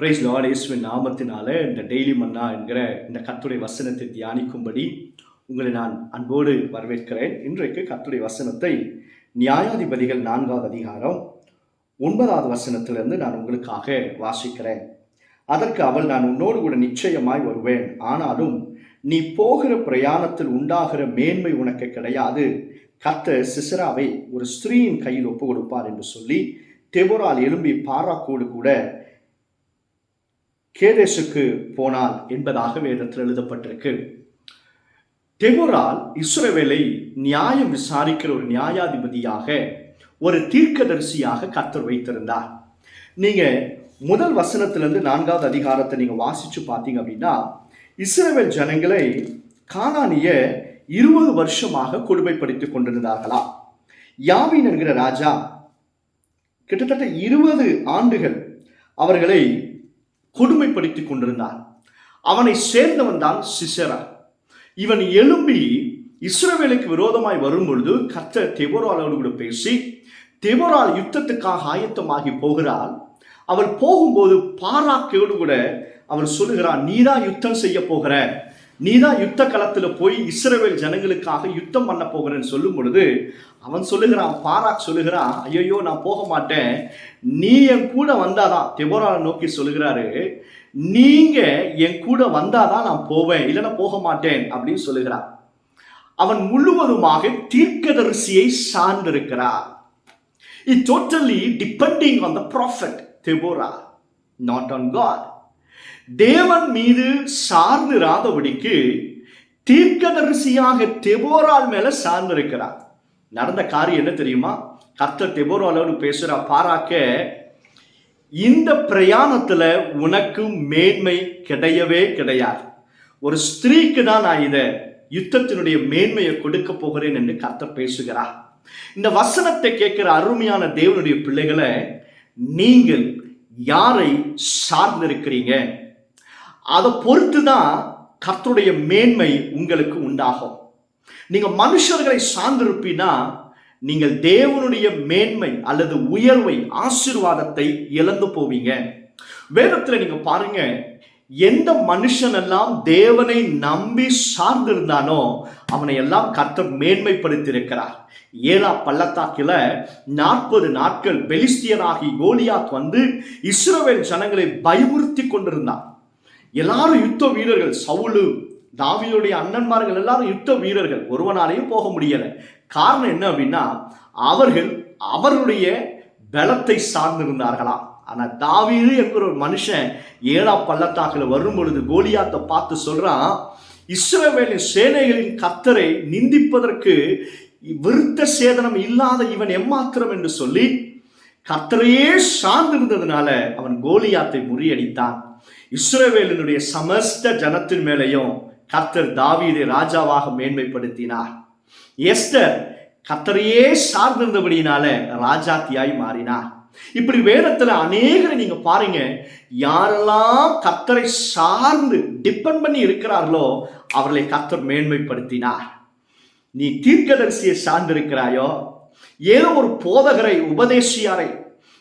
Price Lord இயேசுவின் நாமத்தினால இந்த டெய்லி மன்னா என்கிற இந்த கர்த்தருடைய வசனத்தை தியானிக்கும்படி உங்களை நான் அன்போடு வரவேற்கிறேன். இன்றைக்கு கர்த்தருடைய வசனத்தை நியாயாதிபதிகள் 4வது அதிகாரம் 9வது வசனத்திலிருந்து நான் உங்களுக்காக வாசிக்கிறேன். அதற்கு அவள், நான் உன்னோடு கூட நிச்சயமாய் வருவேன், ஆனாலும் நீ போகிற பிரயாணத்தில் உண்டாகிற மேன்மை உனக்கு கிடையாது. கர்த்தர் சிசராவை ஒரு ஸ்திரீயின் கையில் ஒப்பு கொடுப்பார் என்று சொல்லி தெபொராள் எழும்பி பாராக்கோடு கூட கேதேசுக்கு போனாள் என்பதாக வேதத்தில் எழுதப்பட்டிருக்கு. தெபொராள் இஸ்ரவேலை நியாயம் விசாரிக்கிற ஒரு நியாயாதிபதியாக, ஒரு தீர்க்கதரிசியாக கர்த்தர் வைத்திருந்தார். நீங்க முதல் வசனத்திலிருந்து 4வது அதிகாரத்தை நீங்க வாசிச்சு பார்த்தீங்க அப்படின்னா, இஸ்ரவேல் ஜனங்களை கானானிய 20 வருஷமாக கொடுமைப்படுத்திக் கொண்டிருந்தார்களா. யாவீன் என்கிற ராஜா கிட்டத்தட்ட 20 ஆண்டுகள் அவர்களை கொடுமைப்படுத்திக் கொண்டிருந்தார். அவனை சேர்ந்தவன் தான் சிசரா. இவன் எழும்பி இஸ்ரவேலுக்கு விரோதமாய் வரும் பொழுது கர்த்தர் தெபொராளோடு கூட பேசி, தெபொராள் யுத்தத்துக்காக ஆயத்தமாகி போகிறாள். அவள் போகும்போது பாராக்கோடு கூட அவர் சொல்லுகிறான், நீதான் யுத்தம் செய்ய போகிற, நீதான் யுத்த களத்தில் போய் இஸ்ரவேல் ஜனங்களுக்காக யுத்தம் பண்ண போகிறேன்னு சொல்லும் பொழுது அவன் சொல்லுகிறான், பாராக் சொல்லுகிறான், ஐயோ நான் போக மாட்டேன், நீ என் கூட வந்தாதான். தெபொராளை நோக்கி சொல்லுகிறாரு, நீங்க என் கூட வந்தாதான் நான் போவேன், இல்லைன்னா போக மாட்டேன் அப்படின்னு சொல்லுகிறான். அவன் முழுவதுமாக தீர்க்கதரிசியை சார்ந்திருக்கிறார். It totally depending on the prophet Deborah, not on God. தேவன் மீது சார்ந்திராதபடிக்கு தீர்க்கதரிசியாக தெபொராள் மேல சார்ந்திருக்கிறார். நடந்த காரியம் என்ன தெரியுமா? கர்த்தர் தெபொராளோடு பேசுற, பாராக்க, இந்த பிரயாணத்துல உனக்கு மேன்மை கிடையவே கிடையாது. ஒரு ஸ்திரீக்கு தான் நான் இத யுத்தத்தினுடைய மேன்மையை கொடுக்க போகிறேன் என்று கர்த்தர் பேசுகிறார். இந்த வசனத்தை கேட்கிற அருமையான தேவனுடைய பிள்ளைகளை, நீங்கள் யாரை சார்ந்திருக்கிறீங்க, அதை பொறுத்து தான் கர்த்தருடைய மேன்மை உங்களுக்கு உண்டாகும். நீங்க மனுஷர்களை சார்ந்திருப்பீனா நீங்கள் தேவனுடைய மேன்மை அல்லது உயர்வை, ஆசீர்வாதத்தை இழந்து போவீங்க. வேதத்துல நீங்க பாருங்க, எந்த மனுஷன் எல்லாம் தேவனை நம்பி சார்ந்திருந்தானோ அவனை எல்லாம் கர்த்தர் மேன்மைப்படுத்தி இருக்கிறார். ஏலா பள்ளத்தாக்கில 40 நாட்கள் பெலிஸ்தியனாகி கோலியாத் வந்து இஸ்ரவேல் ஜனங்களை பயமுறுத்தி கொண்டிருந்தான். எல்லாரும் யுத்த வீரர்கள், சவுலு, தாவீதுடைய அண்ணன்மார்கள் எல்லாரும் யுத்த வீரர்கள், ஒருவனாலையும் போக முடியல. காரணம் என்ன அப்படின்னா, அவர்கள் அவருடைய பலத்தை சார்ந்திருந்தார்களாம். ஆனா தாவீது என்கிற ஒரு மனுஷன் ஏலா பள்ளத்தாக்கில் வரும் பொழுது கோலியாத்தை பார்த்து சொல்றான், இஸ்ரவேலின் சேனைகளின் கர்த்தரை நிந்திப்பதற்கு விருத்த சேதனம் இல்லாத இவன் எம்மாத்திரம் என்று சொல்லி கர்த்தரையே சார்ந்திருந்ததுனால அவன் கோலியாத்தை முறியடித்தான். இஸ்ரவேலினுடைய சமஸ்த ஜனத்தின் மேலையும் கர்த்தர் தாவீதை ராஜாவாக மேன்மைப்படுத்தினார். எஸ்தர் கர்த்தரையே சார்ந்திருந்தபடியினால ராஜாத்தியாய் மாறினார். இப்படி வேதத்துல அநேகரை நீங்க பாருங்க, யாரெல்லாம் கர்த்தரை சார்ந்து டிபெண்ட் பண்ணி இருக்கிறார்களோ அவர்களை கர்த்தர் மேன்மைப்படுத்தினார். நீ தீர்க்கதரிசியை சார்ந்திருக்கிறாயோ, ஏதோ ஒரு போதகரை, உபதேசியாரை,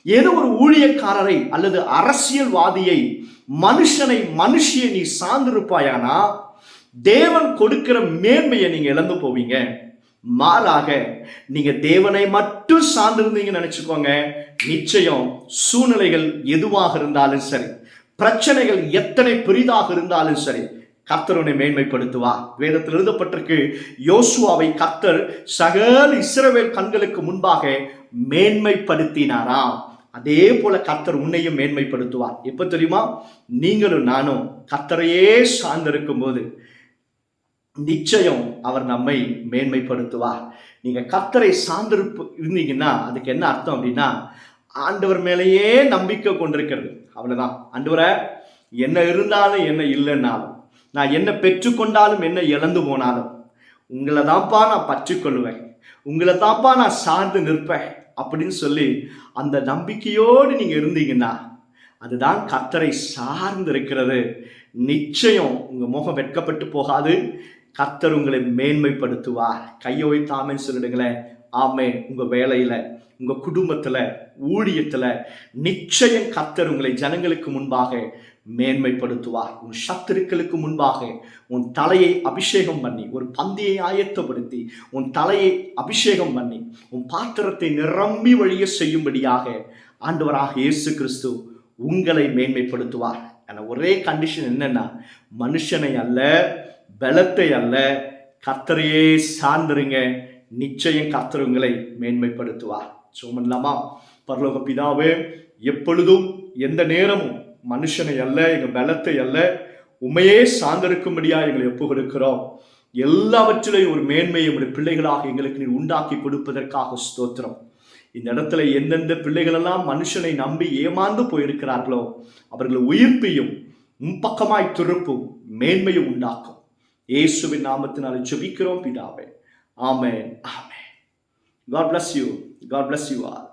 ஏதோ ஒரு ஊழியக்காரரை அல்லது அரசியல்வாதியை, மனுஷியை நீ சார்ந்திருப்பாயானா தேவன் கொடுக்கிற மேன்மையை நீங்க இழந்து போவீங்க. மாறாக நீங்க தேவனை மட்டும் சார்ந்திருந்தீங்கன்னு நினைச்சுக்கோங்க, நிச்சயம் சூழ்நிலைகள் எதுவாக இருந்தாலும் சரி, பிரச்சனைகள் எத்தனை பெரிதாக இருந்தாலும் சரி, கர்த்தர் உன்னை மேன்மைப்படுத்துவா. வேதத்தில் எழுதப்பட்டிருக்கு, யோசுவாவை கர்த்தர் சகல இஸ்ரவேல் கண்களுக்கு முன்பாக மேன்மைப்படுத்தினாராம். அதே போல கர்த்தர் உன்னையும் மேன்மைப்படுத்துவார். எப்ப தெரியுமா? நீங்களும் நானும் கர்த்தரையே சார்ந்திருக்கும் போது நிச்சயம் அவர் நம்மை மேன்மைப்படுத்துவார். நீங்க கர்த்தரை இருந்தீங்கன்னா அதுக்கு என்ன அர்த்தம் அப்படின்னா, ஆண்டவர் மேலேயே நம்பிக்கை கொண்டிருக்கிறது. அவ்வளவுதான். ஆண்டவரே, என்ன இருந்தாலும் என்ன இல்லைன்னாலும், நான் என்ன பெற்றுக்கொண்டாலும் என்ன இழந்து போனாலும் உங்களை தான்ப்பா நான் பற்றிக்கொள்வேன், உங்களை தான்ப்பா நான் சார்ந்து நிற்பேன் அப்படின்னு சொல்லி அந்த நம்பிக்கையோடு நீங்க இருந்தீங்கன்னா அதுதான் கர்த்தரை சார்ந்து இருக்கிறது. நிச்சயம் உங்க முகம் வெட்கப்பட்டு போகாது. கர்த்தர் உங்களை மேன்மைப்படுத்துவார். கையை வைத்து ஆமென் சொல்லிடுங்களேன். ஆமே, உங்க வேலையில, உங்க குடும்பத்துல, ஊழியத்துல நிச்சயம் கர்த்தர் உங்களை ஜனங்களுக்கு முன்பாக மேன்மைப்படுத்துவார். உன் சத்துருக்களுக்கு முன்பாக உன் தலையை அபிஷேகம் பண்ணி, ஒரு பந்தியை ஆயத்தப்படுத்தி உன் தலையை அபிஷேகம் பண்ணி உன் பாத்திரத்தை நிரம்பி வழிய செய்யும்படியாக ஆண்டவராக இயேசு கிறிஸ்து உங்களை மேன்மைப்படுத்துவார். ஒரே கண்டிஷன் என்னன்னா, மனுஷனை அல்ல, பலத்தை அல்ல, கர்த்தரையே சார்ந்திருங்க. நிச்சயம் கர்த்தர் உங்களை மேன்மைப்படுத்துவார். சோமன்லாமா. பரலோக பிதாவே, எப்பொழுதும் எந்த நேரமும் மனுஷனை அல்ல, எங்க பலத்தை அல்ல, உண்மையே சார்ந்திருக்கும்படியா எங்களை ஒப்பு கொடுக்கிறோம். எல்லாவற்றிலையும் ஒரு மேன்மையை உடைய பிள்ளைகளாக எங்களுக்கு நீர் உண்டாக்கி கொடுப்பதற்காக ஸ்தோத்திரம். இந்த இடத்துல எந்தெந்த பிள்ளைகள் எல்லாம் மனுஷனை நம்பி ஏமாந்து போயிருக்கிறார்களோ அவர்களை உயிர்ப்பையும் முன்பக்கமாய் திருப்பும் மேன்மையும் உண்டாக்கும். இயேசுவின் நாமத்தினாலே ஜெபிக்கிறோம் பிதாவே. ஆமென், ஆமென். God bless you. God bless you all.